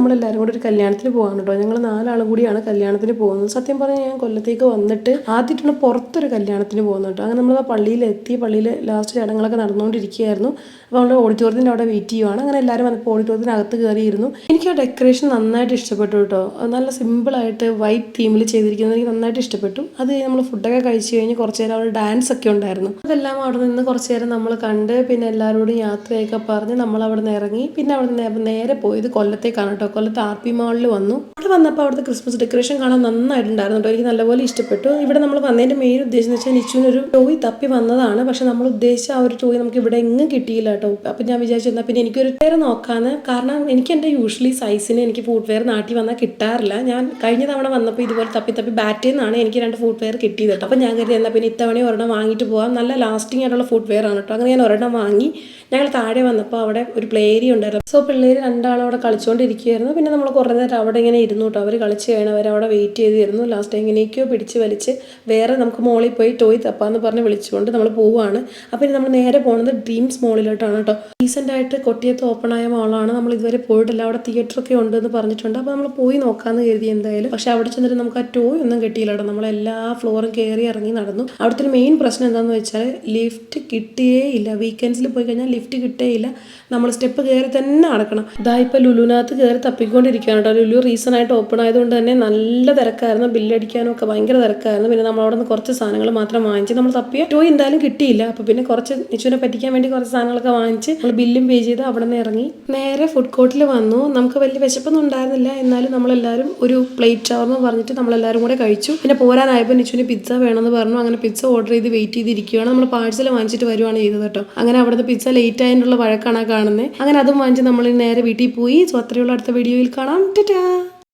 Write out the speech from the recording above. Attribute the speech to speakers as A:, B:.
A: നമ്മളെല്ലാവരും കൂടി ഒരു കല്യാണത്തിന് പോകാൻ കേട്ടോ. ഞങ്ങൾ 4 ആളും കൂടിയാണ് കല്യാണത്തിന് പോകുന്നത്. സത്യം പറഞ്ഞാൽ ഞാൻ കൊല്ലത്തേക്ക് വന്നിട്ട് ആദ്യമായിട്ടാണ് പുറത്തൊരു കല്യാണത്തിന് പോകുന്നത് കേട്ടോ. അങ്ങനെ നമ്മൾ ആ പള്ളിയിലെത്തി. പള്ളിയിൽ ലാസ്റ്റ് ചടങ്ങുകളൊക്കെ നടന്നുകൊണ്ടിരിക്കുകയായിരുന്നു. അപ്പോൾ നമ്മൾ ഓഡിറ്റോറിയത്തിൻ്റെ അവിടെ വെയിറ്റ് ചെയ്യുവാണ്. അങ്ങനെ എല്ലാവരും വന്നപ്പോൾ ഓഡിറ്റോറിയത്തിനകത്ത് കയറിയിരുന്നു. എനിക്ക് ആ ഡെക്കറേഷൻ നന്നായിട്ട് ഇഷ്ടപ്പെട്ടു കേട്ടോ. നല്ല സിമ്പിളായിട്ട് വൈറ്റ് തീമിൽ ചെയ്തിരിക്കുന്നത് എനിക്ക് നന്നായിട്ട് ഇഷ്ടപ്പെട്ടു. അത് നമ്മൾ ഫുഡൊക്കെ കഴിച്ച് കഴിഞ്ഞ് കുറച്ച് നേരം അവിടെ ഡാൻസ് ഒക്കെ ഉണ്ടായിരുന്നു. അതെല്ലാം അവിടെ നിന്ന് കുറച്ച് നേരം നമ്മൾ കണ്ട് പിന്നെ എല്ലാവരോടും യാത്രയൊക്കെ പറഞ്ഞ് നമ്മൾ അവിടെ നിന്ന് ഇറങ്ങി. പിന്നെ അവിടെ നിന്ന് നേരെ പോയത് കൊല്ലത്തേക്കാണ് കേട്ടോ. കൊല്ലത്ത് RP മാളിൽ വന്നു. അവിടെ വന്നപ്പോൾ അവിടുത്തെ ക്രിസ്മസ് ഡെക്കറേഷൻ കാണാൻ നന്നായിട്ടുണ്ടായിരുന്നു കേട്ടോ. എനിക്ക് നല്ലപോലെ ഇഷ്ടപ്പെട്ടു. ഇവിടെ നമ്മൾ വന്നതിൻ്റെ മെയിൻ ഉദ്ദേശം എന്ന് വെച്ചാൽ നിച്ചുവിനൊരു ടോയ് തപ്പി വന്നതാണ്. പക്ഷെ നമ്മൾ ഉദ്ദേശിച്ച ആ ഒരു ടോയ് നമുക്ക് ഇവിടെ എങ്ങും കിട്ടിയില്ല കേട്ടോ. അപ്പം ഞാൻ വിചാരിച്ചു എന്നാൽ പിന്നെ എനിക്കൊരു പേര് നോക്കാന്ന്. കാരണം എനിക്ക് എൻ്റെ യൂഷ്വലി സൈസിന് എനിക്ക് ഫുഡ് വെയർ നാട്ടിൽ വന്നാൽ കിട്ടാറില്ല. ഞാൻ കഴിഞ്ഞ തവണ വന്നപ്പോൾ ഇതുപോലെ തപ്പി ബാറ്റിൽ നിന്നാണ് എനിക്ക് 2 ഫുഡ് വെയർ കിട്ടിയത് കേട്ടോ. അപ്പം ഞാൻ കരുതി എന്നാൽ പിന്നെ ഇത്തവണ ഒരെണ്ണം വാങ്ങിയിട്ട് പോകാം. നല്ല ലാസ്റ്റിംഗ് ആയിട്ടുള്ള ഫുഡ് വെയർ ആണ് കേട്ടോ. അങ്ങനെ ഞാൻ ഒരെണ്ണം വാങ്ങി. ഞങ്ങൾ താഴെ വന്നപ്പോൾ അവിടെ ഒരു പ്ലേ ഏരിയ ഉണ്ടായിരുന്നു. സോ പിള്ളേർ 2 ആളും അവിടെ കളിച്ചുകൊണ്ടിരിക്കുകയായിരുന്നു. പിന്നെ നമ്മൾ കുറേ നേരം അവിടെ ഇങ്ങനെ ഇരുന്നു കേട്ടോ. അവർ കളിച്ച് കഴിയണം. അവരവിടെ വെയിറ്റ് ചെയ്തിരുന്നു. ലാസ്റ്റ് എങ്ങനെയൊക്കെയോ പിടിച്ച് വലിച്ച് വേറെ നമുക്ക് മോളിൽ പോയി ടോയ് തപ്പാന്ന് പറഞ്ഞ് വിളിച്ചുകൊണ്ട് നമ്മൾ പോവുകയാണ്. അപ്പം ഇനി നമ്മൾ നേരെ പോകുന്നത് ഡ്രീംസ് മോളിലോട്ടാണ് കേട്ടോ. റീസെൻ്റായിട്ട് കൊട്ടിയത്ത് ഓപ്പൺ ആയ മോളാണ്. നമ്മൾ ഇതുവരെ പോയിട്ടില്ല. അവിടെ തിയേറ്ററൊക്കെ ഉണ്ടെന്ന് പറഞ്ഞിട്ടുണ്ട്. അപ്പോൾ നമ്മൾ പോയി നോക്കാമെന്ന് കരുതി എന്തായാലും. പക്ഷേ അവിടെ ചെന്നിട്ട് നമുക്ക് ആ ടോയ് ഒന്നും കിട്ടിയില്ല കേട്ടോ. നമ്മളെല്ലാ ഫ്ലോറും കയറി ഇറങ്ങി നടന്നു. അവിടുത്തെ മെയിൻ പ്രശ്നം എന്താണെന്ന് വെച്ചാൽ ലിഫ്റ്റ് കിട്ടിയേ ഇല്ല. വീക്കെൻഡ്സിൽ പോയി കഴിഞ്ഞാൽ ലിഫ്റ്റ് കിട്ടേയില്ല. നമ്മൾ സ്റ്റെപ്പ് കയറി തന്നെ നടക്കണം. ഇതാ ഇപ്പോൾ ലുലുവിനകത്ത് കയറി തപ്പിക്കൊണ്ടിരിക്കുകയാണ് കേട്ടോ. ലുലു റീസണായിട്ട് ഓപ്പൺ ആയതുകൊണ്ട് തന്നെ നല്ല തിരക്കായിരുന്നു. ബില്ലടിക്കാനും ഒക്കെ ഭയങ്കര തിരക്കായിരുന്നു. പിന്നെ നമ്മൾ അവിടെ നിന്ന് കുറച്ച് സാധനങ്ങൾ മാത്രം വാങ്ങിച്ച് നമ്മൾ തപ്പിയ ടോയ് എന്തായാലും കിട്ടിയില്ല. അപ്പോൾ പിന്നെ കുറച്ച് നിച്ചുവിനെ പറ്റിക്കാൻ വേണ്ടി കുറച്ച് സാധനങ്ങളൊക്കെ വാങ്ങിച്ച് നമ്മൾ ബില്ലും പേ ചെയ്ത് അവിടെ നിന്ന് ഇറങ്ങി നേരെ ഫുഡ് കോർട്ടിൽ വന്നു. നമുക്ക് വലിയ വിശപ്പൊന്നും ഉണ്ടായിരുന്നില്ല. എന്നാലും നമ്മളെല്ലാവരും ഒരു പ്ലേറ്റ് ഷവർമ പറഞ്ഞിട്ട് നമ്മളെല്ലാവരും കൂടെ കഴിച്ചു. പിന്നെ പോരാനായപ്പോൾ നിച്ചുവിന് പിസ്സ വേണമെന്ന് പറഞ്ഞു. അങ്ങനെ പിസ്സ ഓർഡർ ചെയ്ത് വെയിറ്റ് ചെയ്തിരിക്കുകയാണ്. നമ്മൾ പാഴ്സൽ വാങ്ങിച്ചിട്ട് വരുവാണ് ചെയ്തത് കേട്ടോ. അങ്ങനെ അവിടുത്തെ പിസ്സ ലേറ്റ് ആയതിനുള്ള വഴക്കാണ് കാണുന്നത്. അങ്ങനെ അതും വാങ്ങിച്ച് നമ്മൾ നേരെ വീട്ടിൽ പോയി. സോ അത്രയുള്ള അടുത്ത വീഡിയോയിൽ കാണാം. ടാറ്റാ.